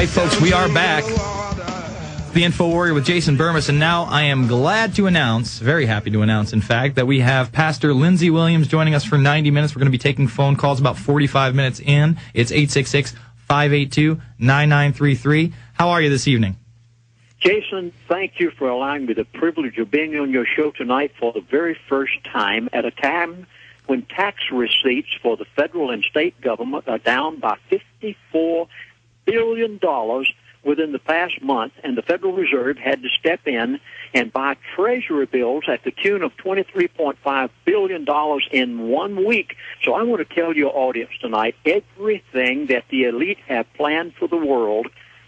right, folks, we are back. The InfoWarrior with Jason Burmis, and now I am glad to announce, very happy to announce, in fact, that we have Pastor Lindsey Williams joining us for 90 minutes. We're going to be taking phone calls about 45 minutes in. It's 866-582-9933. How are you this evening? Jason, thank you for allowing me the privilege of being on your show tonight for the very first time at a time when tax receipts for the federal and state government are down by $54 billion within the past month, and the Federal Reserve had to step in and buy Treasury bills at the tune of $23.5 billion in 1 week. So I want to tell your audience tonight everything that the elite have planned for the world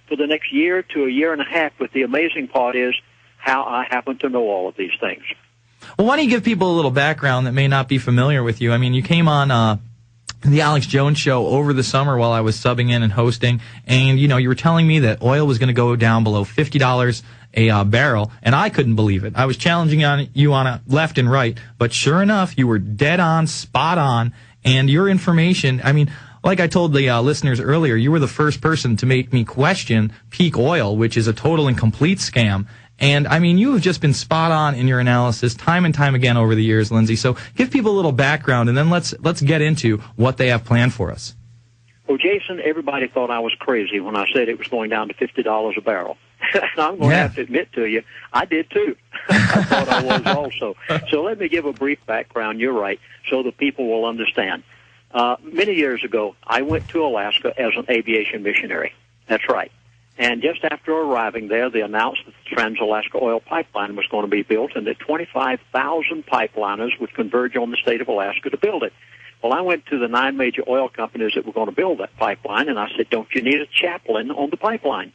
for the next year to a year and a half, but the amazing part is how I happen to know all of these things. Well, why don't you give people a little background that may not be familiar with you? I mean, you came on the Alex Jones show over the summer while I was subbing in and hosting, and you were telling me that oil was going to go down below $50 a barrel, and I couldn't believe it. I was challenging you on it left and right, but sure enough, you were dead on, spot on, and your information, I mean, like I told the listeners earlier, you were the first person to make me question peak oil, which is a total and complete scam. And, I mean, you have just been spot on in your analysis time and time again over the years, Lindsey. So give people a little background, and then let's get into what they have planned for us. Well, Jason, everybody thought I was crazy when I said it was going down to $50 a barrel. I'm going to have to admit to you, I did too. I thought I was also. So let me give a brief background. You're right, so the people will understand. Many years ago, I went to Alaska as an aviation missionary. That's right. And just after arriving there, they announced that the Trans-Alaska Oil Pipeline was going to be built and that 25,000 pipeliners would converge on the state of Alaska to build it. Well, I went to the 9 major oil companies that were going to build that pipeline, and I said, don't you need a chaplain on the pipeline?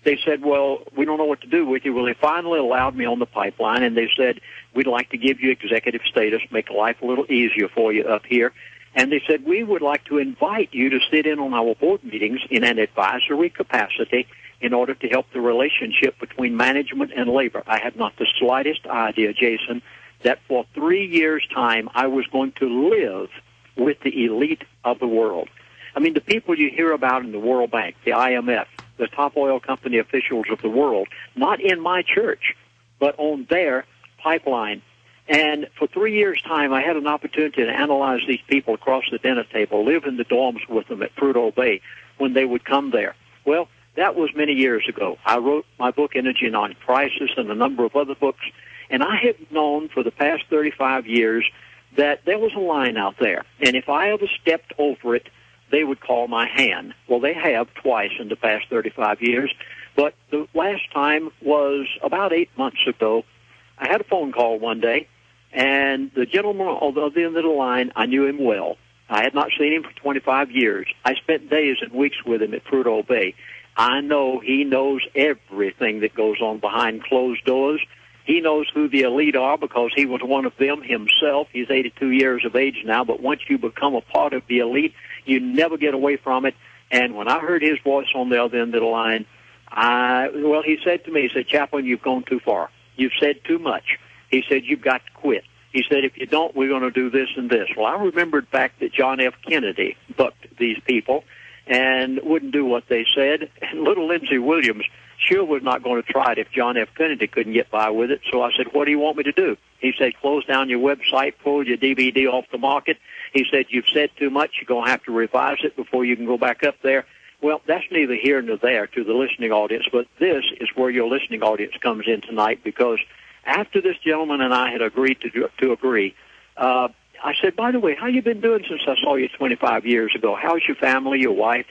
They said, well, we don't know what to do with you. Well, they finally allowed me on the pipeline, and they said, we'd like to give you executive status, make life a little easier for you up here. And they said, we would like to invite you to sit in on our board meetings in an advisory capacity in order to help the relationship between management and labor. I had not the slightest idea, Jason, that for 3 years' time I was going to live with the elite of the world. I mean, the people you hear about in the World Bank, the IMF, the top oil company officials of the world, not in my church, but on their pipeline. And for 3 years' time, I had an opportunity to analyze these people across the dinner table, live in the dorms with them at Prudhoe Bay when they would come there. Well, that was many years ago. I wrote my book, Energy Non-Crisis, and a number of other books, and I have known for the past 35 years that there was a line out there, and if I ever stepped over it, they would call my hand. Well, they have twice in the past 35 years, but the last time was about 8 months ago. I had a phone call one day, and the gentleman on the other end of the line, I knew him well. I had not seen him for 25 years. I spent days and weeks with him at Prudhoe Bay. I know he knows everything that goes on behind closed doors. He knows who the elite are because he was one of them himself. He's 82 years of age now, but once you become a part of the elite, you never get away from it. And when I heard his voice on the other end of the line, he said to me, he said, Chaplain, you've gone too far. You've said too much. He said, you've got to quit. He said, if you don't, we're going to do this and this. Well, I remembered back that John F. Kennedy bucked these people and wouldn't do what they said. And little Lindsey Williams sure was not going to try it if John F. Kennedy couldn't get by with it. So I said, what do you want me to do? He said, close down your website, pull your DVD off the market. He said, you've said too much. You're going to have to revise it before you can go back up there. Well, that's neither here nor there to the listening audience, but this is where your listening audience comes in tonight, because after this gentleman and I had agreed to agree, I said, by the way, how you been doing since I saw you 25 years ago? How's your family, your wife?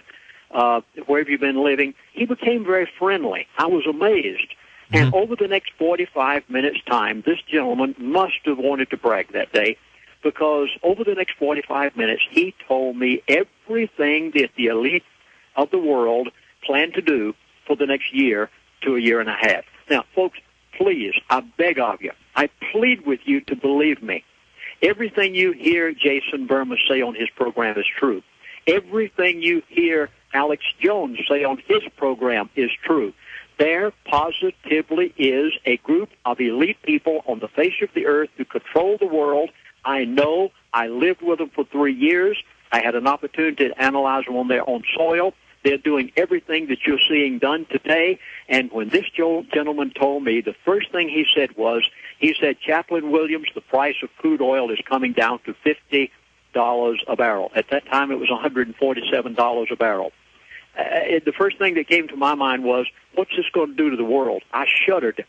Where have you been living? He became very friendly. I was amazed. And over the next 45 minutes' time, this gentleman must have wanted to brag that day, because over the next 45 minutes, he told me everything that the elite of the world plan to do for the next year to a year and a half. Now, folks, please, I beg of you, I plead with you to believe me. Everything you hear Jason Burmis say on his program is true. Everything you hear Alex Jones say on his program is true. There positively is a group of elite people on the face of the earth who control the world. I know. I lived with them for 3 years. I had an opportunity to analyze them on their own soil. They're doing everything that you're seeing done today. And when this gentleman told me, the first thing he said was, he said, Chaplain Williams, the price of crude oil is coming down to $50 a barrel. At that time, it was $147 a barrel. The first thing that came to my mind was, what's this going to do to the world? I shuddered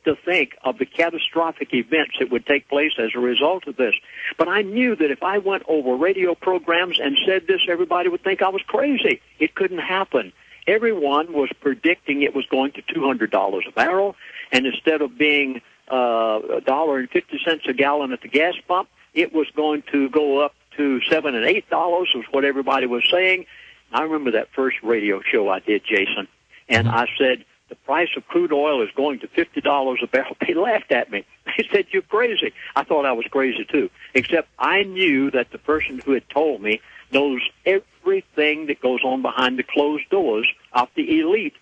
to think of the catastrophic events that would take place as a result of this. But I knew that if I went over radio programs and said this, everybody would think I was crazy. It couldn't happen. Everyone was predicting it was going to $200 a barrel, and instead of being $1.50 a gallon at the gas pump, it was going to go up to $7 and $8 was what everybody was saying. I remember that first radio show I did, Jason, and I said, the price of crude oil is going to $50 a barrel. They laughed at me. They said, you're crazy. I thought I was crazy, too, except I knew that the person who had told me knows everything that goes on behind the closed doors of the elite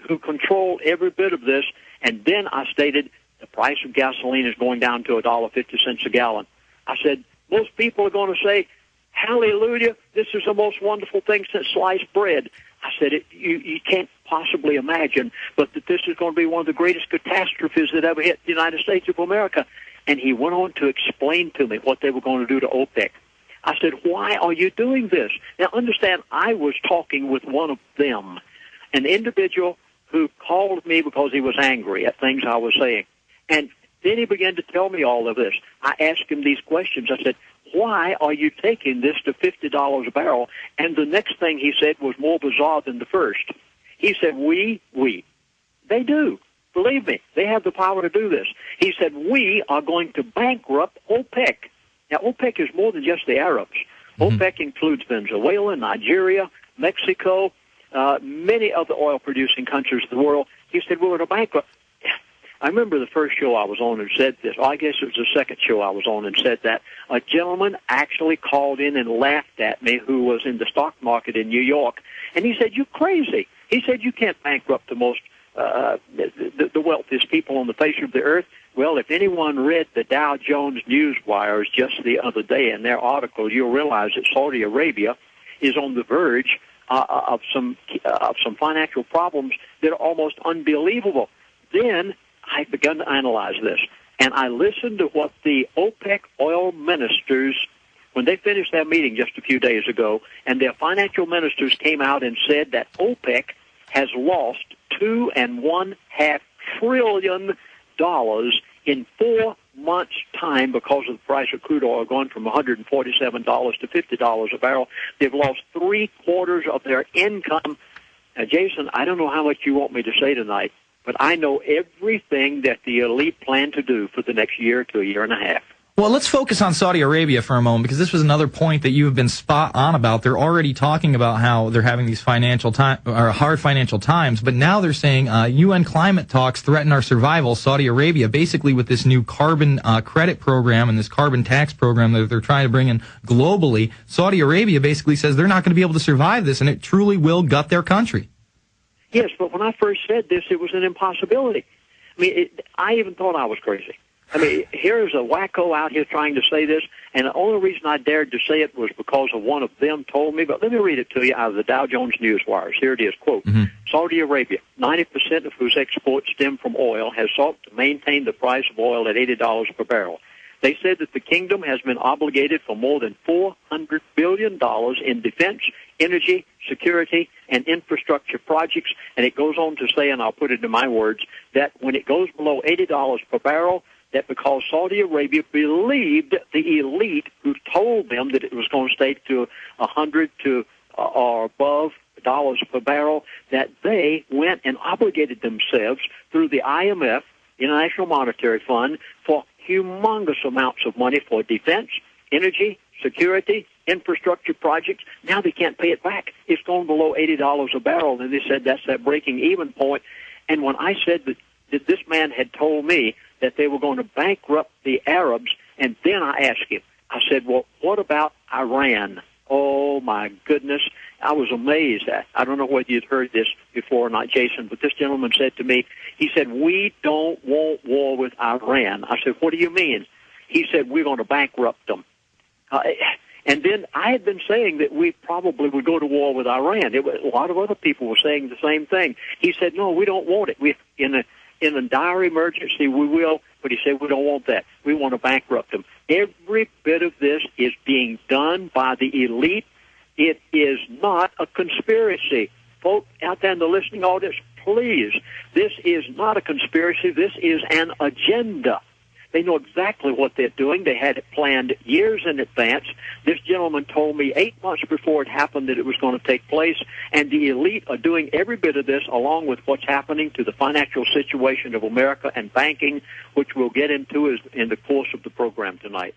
who control every bit of this. And then I stated the price of gasoline is going down to $1.50 a gallon. I said, most people are going to say, hallelujah, this is the most wonderful thing since sliced bread. I said, you can't possibly imagine, but that this is going to be one of the greatest catastrophes that ever hit the United States of America. And he went on to explain to me what they were going to do to OPEC. I said, why are you doing this? Now, understand, I was talking with one of them, an individual who called me because he was angry at things I was saying. And then he began to tell me all of this. I asked him these questions. I said, why are you taking this to $50 a barrel? And the next thing he said was more bizarre than the first. He said, we. They do. Believe me, they have the power to do this. He said, we are going to bankrupt OPEC. Now, OPEC is more than just the Arabs. OPEC includes Venezuela, Nigeria, Mexico, many other oil-producing countries of the world. He said, we're going to bankrupt. I remember the first show I was on and said this. I guess it was the second show I was on and said that. A gentleman actually called in and laughed at me who was in the stock market in New York. And he said, you're crazy. He said, you can't bankrupt the most, the wealthiest people on the face of the earth. Well, if anyone read the Dow Jones news wires just the other day in their article, you'll realize that Saudi Arabia is on the verge of some financial problems that are almost unbelievable. Then I began to analyze this, and I listened to what the OPEC oil ministers, when they finished their meeting just a few days ago, and their financial ministers came out and said that OPEC has lost $2.5 trillion in 4 months' time because of the price of crude oil going from $147 to $50 a barrel. They've lost 3/4 of their income. Now, Jason, I don't know how much you want me to say tonight, but I know everything that the elite plan to do for the next year to a year and a half. Well, let's focus on Saudi Arabia for a moment, because this was another point that you have been spot on about. They're already talking about how they're having these hard financial times, but now they're saying UN climate talks threaten our survival. Saudi Arabia, basically with this new carbon credit program and this carbon tax program that they're trying to bring in globally, Saudi Arabia basically says they're not going to be able to survive this, and it truly will gut their country. Yes, but when I first said this, it was an impossibility. I mean, I even thought I was crazy. I mean, here's a wacko out here trying to say this, and the only reason I dared to say it was because of one of them told me. But let me read it to you out of the Dow Jones news wires. Here it is, quote, Saudi Arabia, 90% of whose exports stem from oil, has sought to maintain the price of oil at $80 per barrel. They said that the kingdom has been obligated for more than $400 billion in defense, energy, security, and infrastructure projects. And it goes on to say, and I'll put it in my words, that when it goes below $80 per barrel, that because Saudi Arabia believed the elite who told them that it was going to stay to 100 to or above dollars per barrel, that they went and obligated themselves through the IMF, International Monetary Fund, for humongous amounts of money for defense, energy, security, infrastructure projects. Now they can't pay it back. It's gone below $80 a barrel, and they said that's that breaking even point. And when I said that this man had told me that they were going to bankrupt the Arabs, and then I asked him, I said, well, what about Iran? Oh, my goodness. I was amazed at. I don't know whether you'd heard this before or not, Jason, but this gentleman said to me, he said, we don't want war with Iran. I said, what do you mean? He said, we're going to bankrupt them. And then I had been saying that we probably would go to war with Iran. A lot of other people were saying the same thing. He said, no, we don't want it. In a dire emergency, we will. But he said, we don't want that. We want to bankrupt them. Every bit of this is being done by the elite. It is not a conspiracy. Folks out there in the listening audience, please, this is not a conspiracy. This is an agenda. They know exactly what they're doing. They had it planned years in advance. This gentleman told me 8 months before it happened that it was going to take place, and the elite are doing every bit of this along with what's happening to the financial situation of America and banking, which we'll get into in the course of the program tonight.